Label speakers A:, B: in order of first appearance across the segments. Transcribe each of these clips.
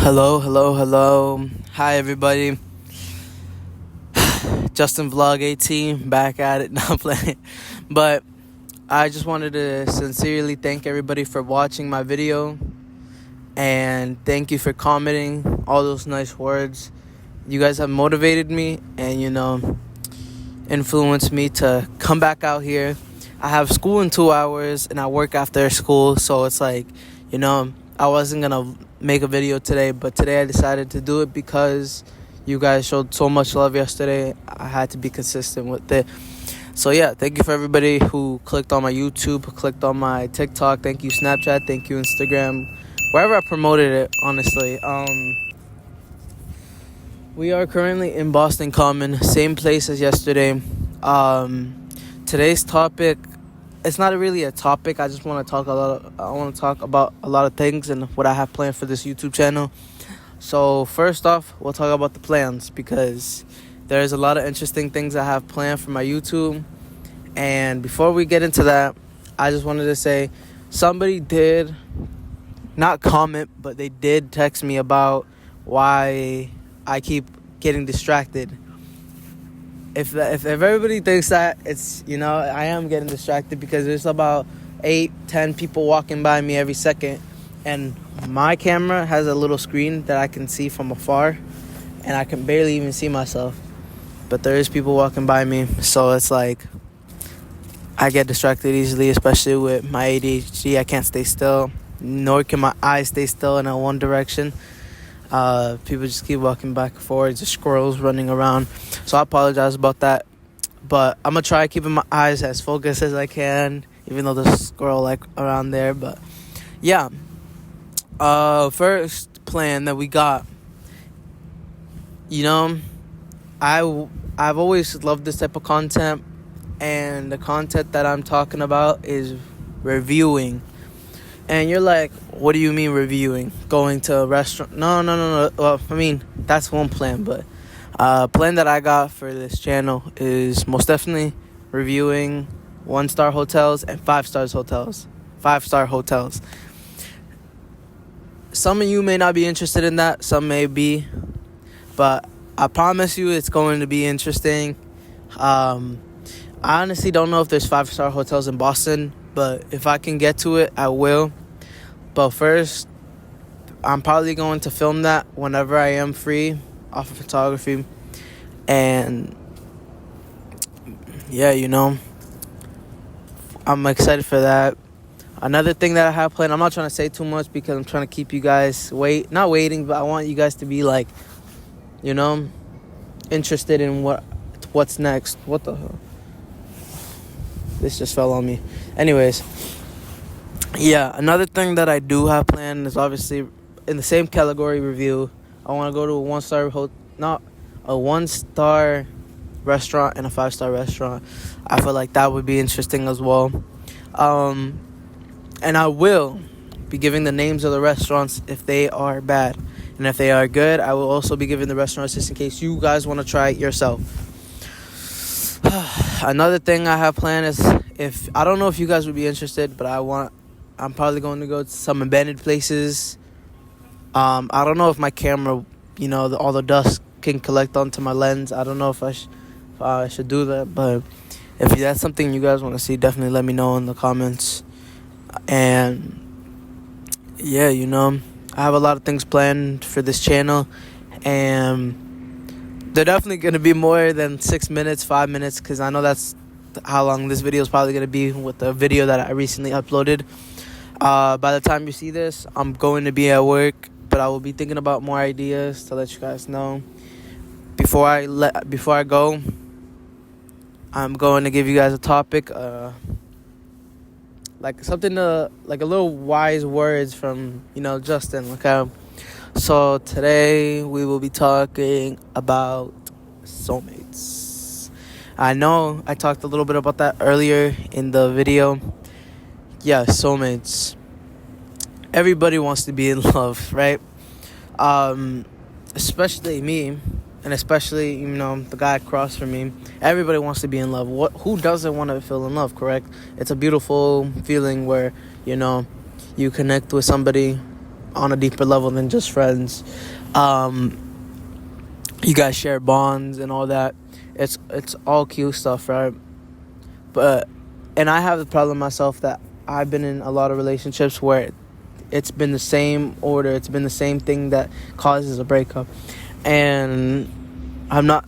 A: Hello, hello, hello. Hi, everybody. Justin Vlog 18 back at it. Not playing. But I just wanted to sincerely thank everybody for watching my video. And thank you for commenting all those nice words. You guys have motivated me and, influenced me to come back out here. I have school in 2 hours and I work after school. So it's like, I wasn't going to make a video today, but today I decided to do it because you guys showed so much love yesterday. I had to be consistent with it. So yeah, thank you for everybody who clicked on my YouTube, who clicked on my TikTok. Thank you Snapchat, thank you Instagram, wherever I promoted it, honestly. We are currently in Boston Common, same place as yesterday. Today's topic, it's not really a topic. I just want to talk about a lot of things and what I have planned for this YouTube channel. So first off, we'll talk about the plans because there's a lot of interesting things I have planned for my YouTube. And before we get into that, I just wanted to say somebody did not comment, but they did text me about why I keep getting distracted. If everybody thinks that, it's, I am getting distracted because there's about 8-10 people walking by me every second, and my camera has a little screen that I can see from afar, and I can barely even see myself. But there is people walking by me, so it's like I get distracted easily, especially with my ADHD. I can't stay still, nor can my eyes stay still in one direction. People just keep walking back and forth, just squirrels running around. So I apologize about that. But I'm going to try keeping my eyes as focused as I can, even though there's a squirrel around there. But yeah. First plan that we got, I've always loved this type of content. And the content that I'm talking about is reviewing. And you're like, what do you mean reviewing? Going to a restaurant? No. Well, that's one plan. But plan that I got for this channel is most definitely reviewing 1-star hotels and 5-star hotels. 5-star hotels. Some of you may not be interested in that. Some may be. But I promise you it's going to be interesting. I honestly don't know if there's 5-star hotels in Boston. But if I can get to it, I will. But first, I'm probably going to film that whenever I am free off of photography. And yeah, I'm excited for that. Another thing that I have planned, I'm not trying to say too much because I'm trying to keep you guys not waiting, but I want you guys to be interested in what's next. What the hell? This just fell on me. Anyways, yeah, another thing that I do have planned is obviously in the same category review. I want to go to a 1-star restaurant and a 5-star restaurant. I feel like that would be interesting as well. And I will be giving the names of the restaurants if they are bad. And if they are good, I will also be giving the restaurants just in case you guys want to try it yourself. Another thing I have planned is I don't know if you guys would be interested, but I'm probably going to go to some abandoned places. I don't know if my camera, all the dust can collect onto my lens. I don't know if I should do that, but if that's something you guys want to see, definitely let me know in the comments. And yeah, I have a lot of things planned for this channel, and they're definitely going to be more than 6 minutes, 5 minutes, because I know that's how long this video is probably going to be with the video that I recently uploaded. By the time you see this, I'm going to be at work, but I will be thinking about more ideas to let you guys know. Before I go, I'm going to give you guys a topic, something a little wise words from Justin. Okay. So today we will be talking about soulmates. I know I talked a little bit about that earlier in the video. Yeah, soulmates. Everybody wants to be in love, right? Especially me, and especially the guy across from me. Everybody wants to be in love. Who doesn't want to feel in love? Correct? It's a beautiful feeling where you connect with somebody on a deeper level than just friends. You guys share bonds and all that. It's all cute stuff, right? But and I have the problem myself that I've been in a lot of relationships where it's been the same order, it's been the same thing that causes a breakup. And I'm not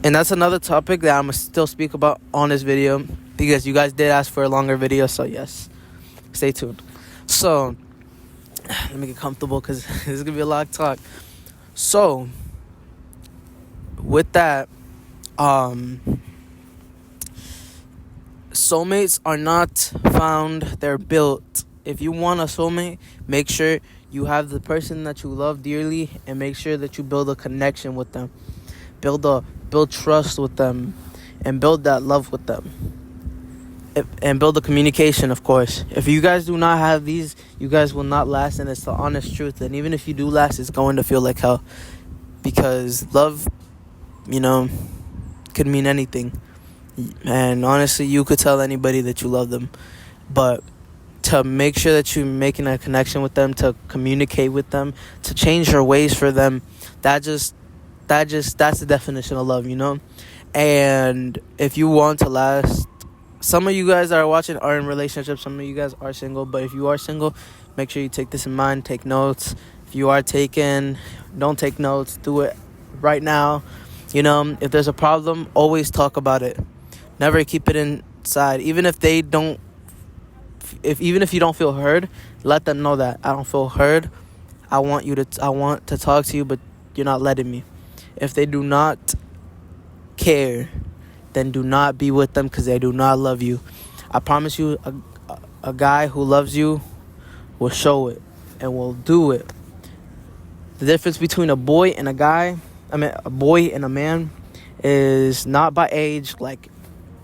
A: and that's another topic that I'm gonna still speak about on this video, because you guys did ask for a longer video, so yes, stay tuned. So let me get comfortable, because this is gonna be a lot of talk. So with that, soulmates are not found, they're built. If you want a soulmate, make sure you have the person that you love dearly, and make sure that you build a connection with them. Build trust with them, and build that love with them. And build the communication, of course. If you guys do not have these, you guys will not last, and it's the honest truth. And even if you do last, it's going to feel like hell, because love, could mean anything. And honestly, you could tell anybody that you love them, but to make sure that you're making a connection with them, to communicate with them, to change your ways for them, that's the definition of love, And if you want to last, some of you guys that are watching are in relationships, some of you guys are single, but if you are single, make sure you take this in mind, take notes. If you are taking, don't take notes, do it right now. If there's a problem, always talk about it. Never keep it inside. Even if you don't feel heard, let them know that I don't feel heard. I want to talk to you, but you're not letting me. If they do not care, then do not be with them, because they do not love you. I promise you, a guy who loves you will show it and will do it. The difference between a boy and a man is not by age.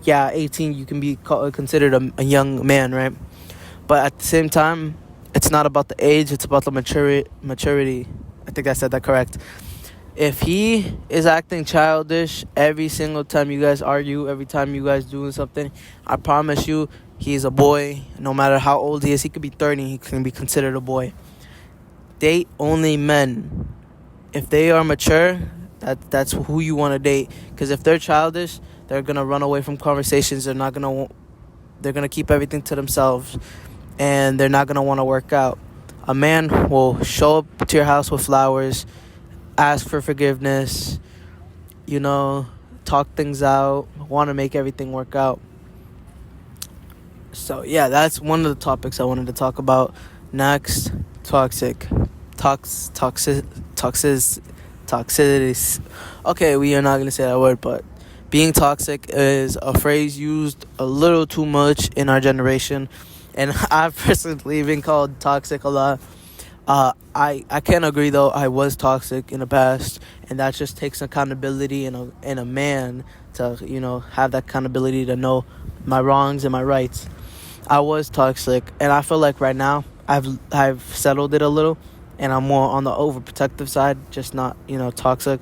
A: 18, you can be considered a young man, right? But at the same time, it's not about the age, it's about the maturity. I think I said that correct. If he is acting childish every single time you guys argue, every time you guys doing something, I promise you, he's a boy. No matter how old he is, he could be 30, he can be considered a boy. Date only men. If they are mature, that's who you want to date. Because if they're childish, they're gonna run away from conversations. They're gonna keep everything to themselves, and they're not gonna want to work out. A man will show up to your house with flowers, ask for forgiveness, talk things out, want to make everything work out. So yeah, that's one of the topics I wanted to talk about. Next, toxicity. Okay, we are not going to say that word, but being toxic is a phrase used a little too much in our generation, and I've personally been called toxic a lot. I can't agree, though. I was toxic in the past, and that just takes accountability in a man to have that accountability to know my wrongs and my rights. I was toxic, and I feel like right now I've settled it a little, and I'm more on the overprotective side, just not toxic.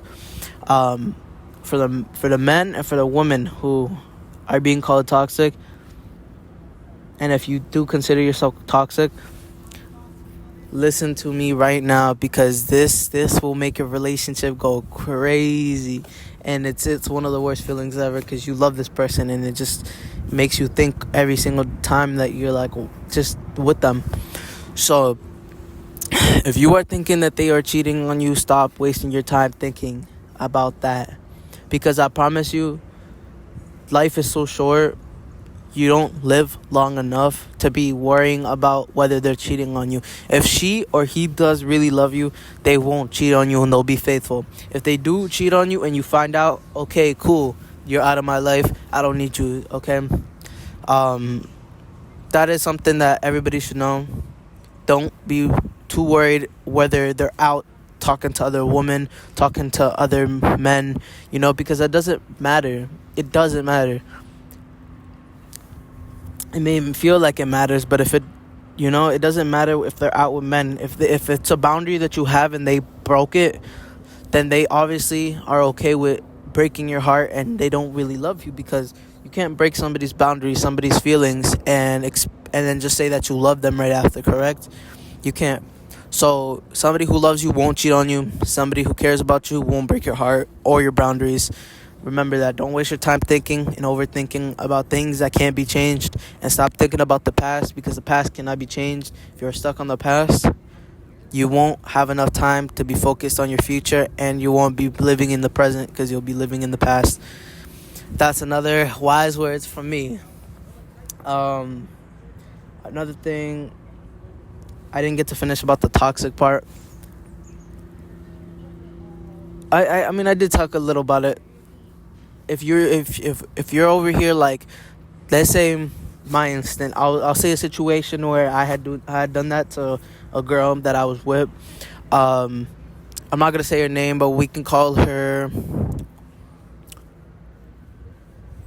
A: For the men and for the women who are being called toxic, and if you do consider yourself toxic, listen to me right now, because this will make your relationship go crazy, and it's one of the worst feelings ever, because you love this person and it just makes you think every single time that you're just with them. So if you are thinking that they are cheating on you, stop wasting your time thinking about that, because I promise you, life is so short. You don't live long enough to be worrying about whether they're cheating on you. If she or he does really love you, they won't cheat on you, and they'll be faithful. If they do cheat on you and you find out, okay, cool, you're out of my life, I don't need you, okay? That is something that everybody should know. Don't be too worried whether they're out talking to other women, talking to other men, because it doesn't matter. It doesn't matter. It may even feel like it matters, but if it doesn't matter if they're out with men. If it's a boundary that you have and they broke it, then they obviously are okay with breaking your heart, and they don't really love you, because you can't break somebody's boundaries, somebody's feelings, and then just say that you love them right after, correct? You can't. So somebody who loves you won't cheat on you. Somebody who cares about you won't break your heart or your boundaries. Remember that. Don't waste your time thinking and overthinking about things that can't be changed. And stop thinking about the past, because the past cannot be changed. If you're stuck on the past, you won't have enough time to be focused on your future, and you won't be living in the present because you'll be living in the past. That's another wise words from me. Another thing, I didn't get to finish about the toxic part. I mean, I did talk a little about it. If you're over here, like, let's say my instant, I'll say a situation where I had done that to a girl that I was with. I'm not gonna say her name, but we can call her.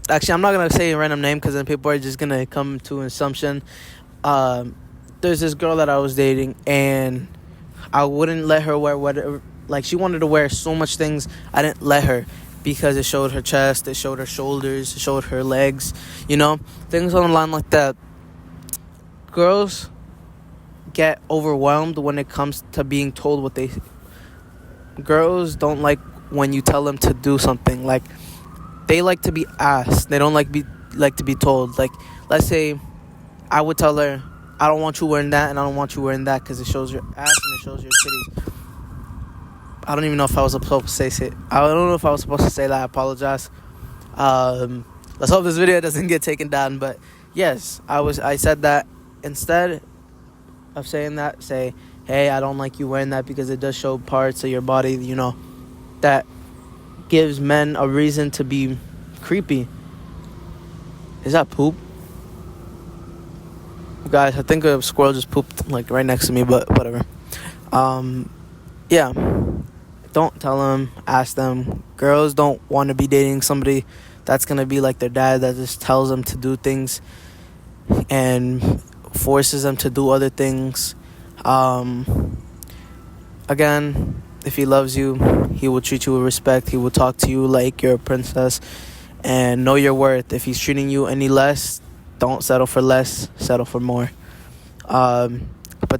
A: Actually, I'm not gonna say a random name because then people are just gonna come to an assumption. There's this girl that I was dating, and I wouldn't let her wear whatever. Like, she wanted to wear so much things, I didn't let her, because it showed her chest, it showed her shoulders, it showed her legs, things on the line like that. Girls get overwhelmed when it comes to being told what they. Girls don't like when you tell them to do something. Like, they like to be asked. They don't like to be told. Like, let's say I would tell her, I don't want you wearing that, and I don't want you wearing that because it shows your ass and it shows your titties. I don't even know if I was supposed to say it. I don't know if I was supposed to say that. I apologize. Let's hope this video doesn't get taken down. But yes, I said that. Instead of saying that, say, hey, I don't like you wearing that because it does show parts of your body, that gives men a reason to be creepy. Is that poop? Guys, I think a squirrel just pooped like right next to me, but whatever. Yeah. Don't tell them, ask them. Girls don't want to be dating somebody that's going to be like their dad, that just tells them to do things and forces them to do other things. Again, if he loves you, he will treat you with respect. He will talk to you like you're a princess, and know your worth. If he's treating you any less, don't settle for less, settle for more. But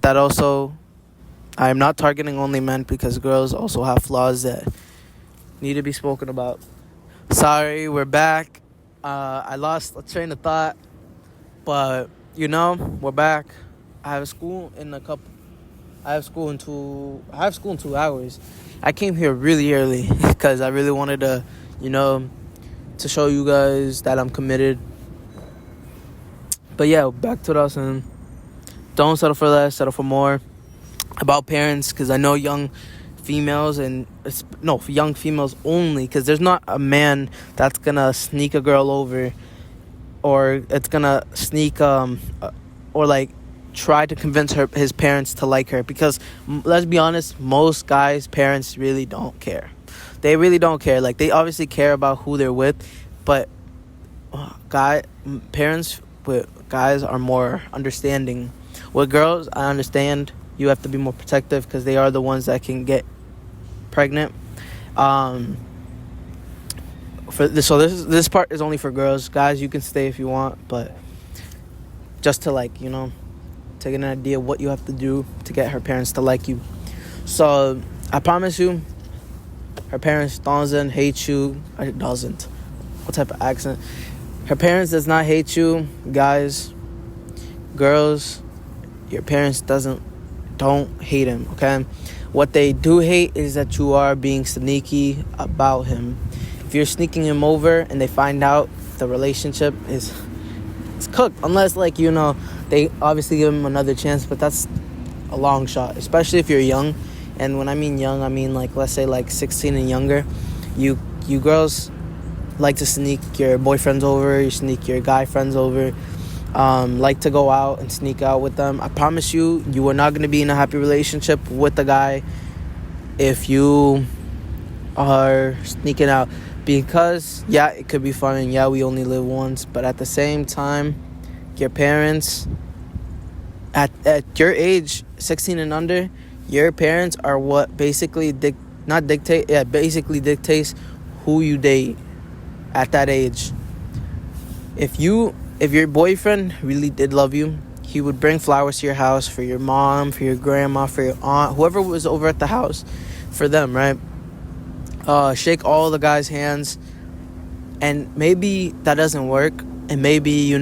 A: that also, I'm not targeting only men, because girls also have flaws that need to be spoken about. Sorry, we're back. I lost a train of thought, but we're back. I have school in 2 hours. I came here really early because I really wanted to, to show you guys that I'm committed. But yeah, back to us, and don't settle for less, settle for more. About parents, because I know young females, young females only, because there's not a man that's gonna sneak a girl over, or it's gonna sneak or like try to convince his parents to like her, because let's be honest, most guys' parents really don't care. They really don't care. Like, they obviously care about who they're with, but parents with guys are more understanding. With girls, I understand you have to be more protective because they are the ones that can get pregnant. This part is only for girls. Guys, you can stay if you want, but just to take an idea of what you have to do to get her parents to like you. So I promise you, her parents doesn't hate you. Doesn't. What type of accent? Her parents does not hate you, guys. Girls, your parents don't hate him, okay? What they do hate is that you are being sneaky about him. If you're sneaking him over and they find out, the relationship is cooked. Unless, they obviously give him another chance, but that's a long shot, especially if you're young. And when I mean young, I mean, let's say 16 and younger. You girls like to sneak your boyfriends over, you sneak your guy friends over, like to go out and sneak out with them. I promise you, you are not going to be in a happy relationship with a guy if you are sneaking out. Because, yeah, it could be fun, and yeah, we only live once, but at the same time, your parents, at your age, 16 and under, your parents are what basically basically dictates who you date at that age. If your boyfriend really did love you, he would bring flowers to your house for your mom, for your grandma, for your aunt, whoever was over at the house, for them, right? Shake all the guys' hands, and maybe that doesn't work, and maybe they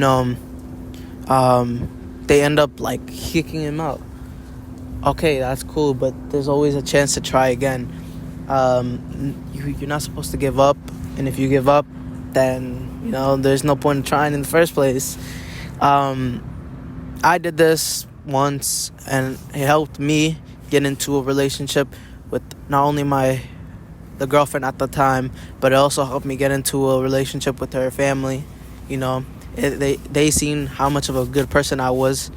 A: end up like kicking him out. Okay, that's cool, but there's always a chance to try again. You're not supposed to give up, and if you give up, then there's no point in trying in the first place. I did this once, and it helped me get into a relationship with not only the girlfriend at the time, but it also helped me get into a relationship with her family. They seen how much of a good person I was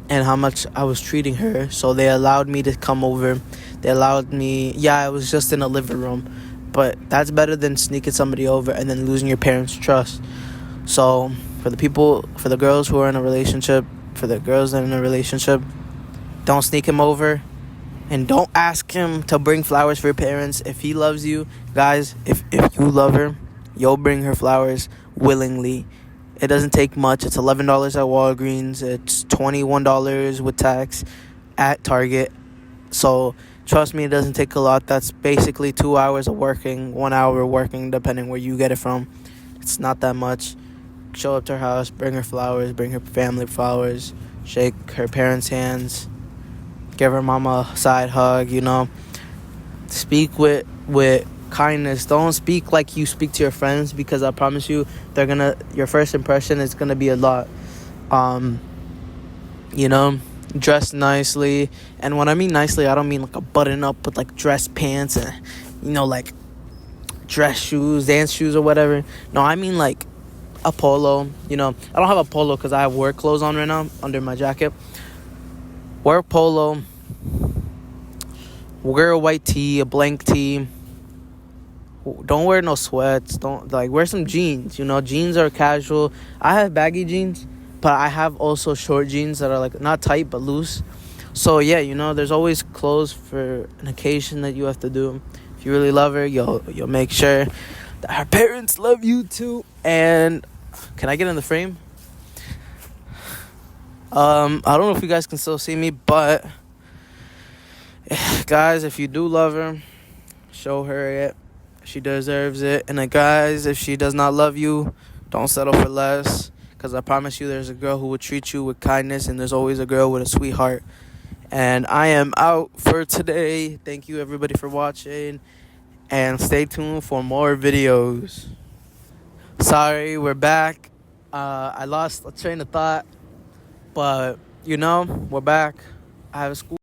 A: and how much I was treating her, so they allowed me to come over. They allowed me, I was just in a living room, but that's better than sneaking somebody over and then losing your parents' trust. So for the girls who are in a relationship, for the girls that are in a relationship, don't sneak him over, and don't ask him to bring flowers for your parents. If he loves you, guys, if you love her, you'll bring her flowers willingly. It doesn't take much. It's $11 at Walgreens. It's $21 with tax at Target. So trust me, it doesn't take a lot. That's basically 2 hours of working, 1 hour working, depending where you get it from. It's not that much. Show up to her house, bring her flowers, bring her family flowers, shake her parents' hands, give her mama a side hug, Speak with kindness. Don't speak like you speak to your friends, because I promise you, your first impression is gonna be a lot. Dress nicely. And when I mean nicely, I don't mean like a button up with like dress pants and like dress shoes, dance shoes or whatever. No, I mean like a polo. I don't have a polo because I have work clothes on right now under my jacket. Wear a polo, wear a white tee, a blank tee. Don't wear no sweats. Don't wear some jeans. Jeans are casual. I have baggy jeans, but I have also short jeans that are like not tight but loose. So yeah, there's always clothes for an occasion that you have to do. If you really love her, you'll make sure that her parents love you too. And can I get in the frame? I don't know if you guys can still see me, but guys, if you do love her, show her it. She deserves it. And guys, if she does not love you, don't settle for less, because I promise you there's a girl who will treat you with kindness, and there's always a girl with a sweetheart. And I am out for today. Thank you everybody for watching, and stay tuned for more videos. Sorry, we're back. I lost a train of thought, but we're back. I have a school